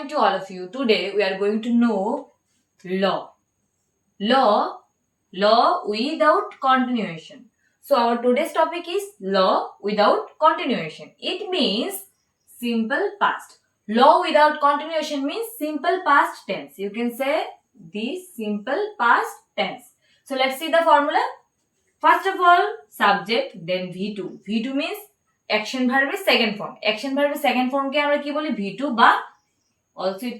morning to all of you. Today we are going to know law. Law without continuation. So our today's topic is law without continuation. It means simple past. Law without continuation means simple past tense. You can say this simple past tense. So let's see the formula. First of all, subject, then V2. V2 means action verb second form. Action verb second form কে আমরা কি বলি V2 বা also it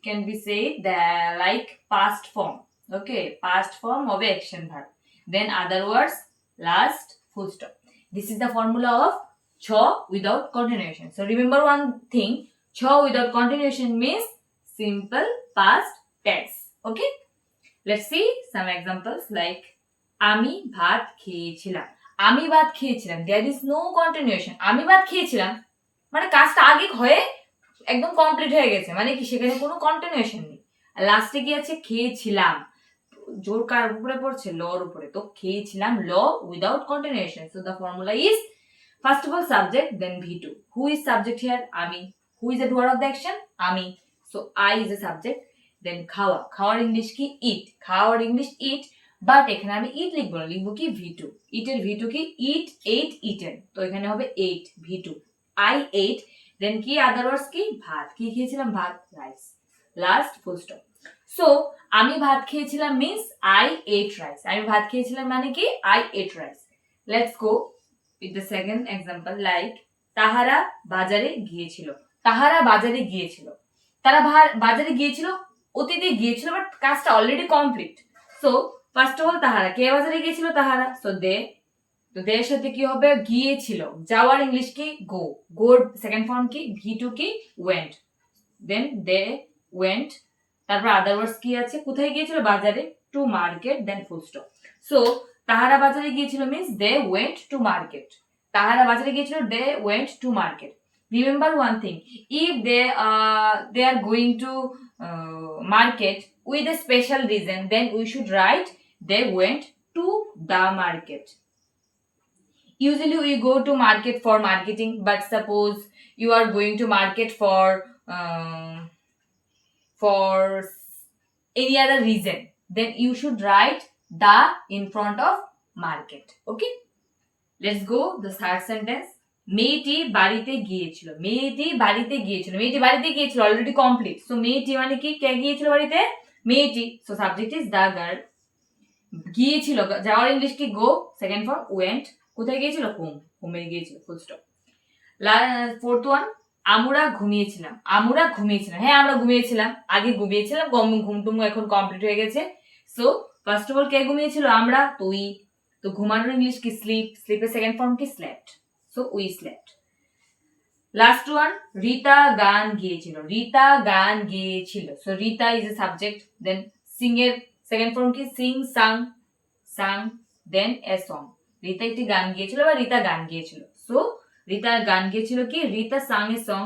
can be said that like past form. Okay, past form of action verb. Then other words, last, full stop. This is the formula of cho without continuation. So remember one thing, cho without continuation means simple past tense. Okay, let's see some examples like আমি ভাত খেয়েছিলাম। আমি ভাত খেয়েছিলাম, there is no continuation. আমি ভাত খেয়েছিলাম মানে কাজটা আগে হয়ে একদম কমপ্লিট হয়ে গেছে, মানে কি সেখানে কোনো কন্টিনিউশন নেই। আর লাস্টে কি আছে খেয়েছিলাম, জোর কার উপরে পড়ছে লর উপরে, তো খেয়েছিলাম ল without continuation. So the formula is first of all subject then V2. Who is subject here? আমি। Who is the doer of the action? আমি। So I is a subject. Then খাওয়া, খাওয়ার ইংলিশ কি ইট, খাওয়ার ইংলিশ ইট, বাট এখানে আমি ইট লিখবো না, লিখবো কি V2। ইটের V2 কি ইট, এইট, ইটেন, তো এখানে হবে এইট V2। আই এইট, দেন কি আদার ওয়ার্ডস কি ভাত, কি খেয়েছিলাম ভাত, রাইস, লাস্ট ফুল স্টপ। সো আমি ভাত খেয়েছিলাম মিন্স আই এট রাইস। আমি ভাত খেয়েছিলাম মানে কি I ate rice. Let's go with the second example like তাহারা বাজারে গিয়েছিল। তাহারা বাজারে গিয়েছিল, তারা বাজারে গিয়েছিল, অতীতে গিয়েছিল, বাট কাজটা already complete. So first of all তাহারা, কে বাজারে গিয়েছিল? তাহারা। সো দে, তো দের সাথে কি হবে গিয়েছিল, যাওয়ার ইংলিশ কি গো, গোর সেকেন্ড ফর্ম কি V2 কি ওয়েন্ট, দেন দে ওয়েন্ট, তারপর আদার ওয়ার্ডস কি আছে, কোথায় গিয়েছিল? বাজারে, to market, then full stop. So তাহারা বাজারে গিয়েছিল means they went to market. তাহারা বাজারে গিয়েছিল, they went to market. Remember one thing, if they are going to market with a special reason, then we should write they went to the market. Usually we go to market for marketing, but suppose you are going to market for any other reason, then you should write the in front of market. Okay, let's go the third sentence. মেয়েটি বাড়িতে গিয়েছিল, মেয়েটি বাড়িতে গিয়েছিল, মেয়েটি বাড়িতে গিয়েছিল already complete. So মেয়েটি মানে কি কে গিয়েছিল বাড়িতে? মেয়েটি। So subject is the girl. গিয়েছিল, যাওয়ার ইংলিশ কি গো, সেকেন্ড ফর্ম ওয়েন্ট, কোথায় গিয়েছিল? হোম, হোমে গিয়েছিল, ফুল স্টপ। ফোর্থ ওয়ান, আমরা ঘুমিয়েছিলাম। আমরা ঘুমিয়েছিলাম, হ্যাঁ আমরা ঘুমিয়েছিলাম, আগে ঘুমিয়েছিলাম, ঘুম টুম এখন কমপ্লিট হয়ে গেছে। সো ফার্স্ট অফ অল কে ঘুমিয়েছিল? আমরা, তুই। তো ঘুমানোর ইংলিশ কি স্লিপ, স্লিপের সেকেন্ড ফর্ম কি slept, so we slept. Last one, Rita গান গিয়েছিল। রীতা গান গিয়েছিল, so Rita is a subject, then sing এর সেকেন্ড ফর্ম কি sing, sang, sang, then a song. Rita একটি গান গিয়েছিল বা রীতা গান গিয়েছিল। সো রীতা গান গিয়েছিল কি রীতা সাং এ সং।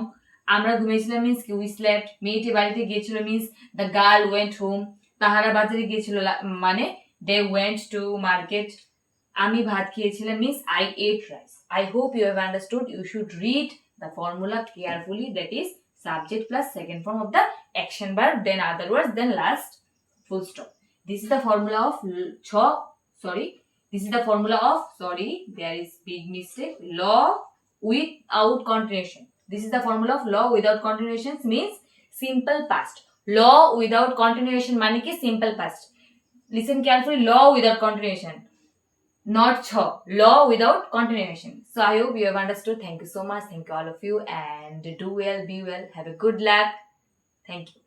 আমরা ঘুমিয়েছিলাম মিন্স কি উই স্লেপ্ট। মেয়েটি বাড়িতে গিয়েছিল means the girl went home. তাহারা বাজারে গিয়েছিল মানে দে ওয়েন্ট টু মার্কেট। আমি ভাত খেয়েছিলাম means I ate rice. I hope you have understood. You should read the formula carefully, that is subject plus second form of the action verb, then other words, then last full stop. This is the formula of there is big mistake, law without continuation. This is the formula of law without continuation means simple past. Law without continuation মানে কি simple past. Listen carefully, law without continuation, not cho, law without continuation. So I hope you have understood. Thank you so much. Thank you all of you, and do well, be well, have a good luck. Thank you.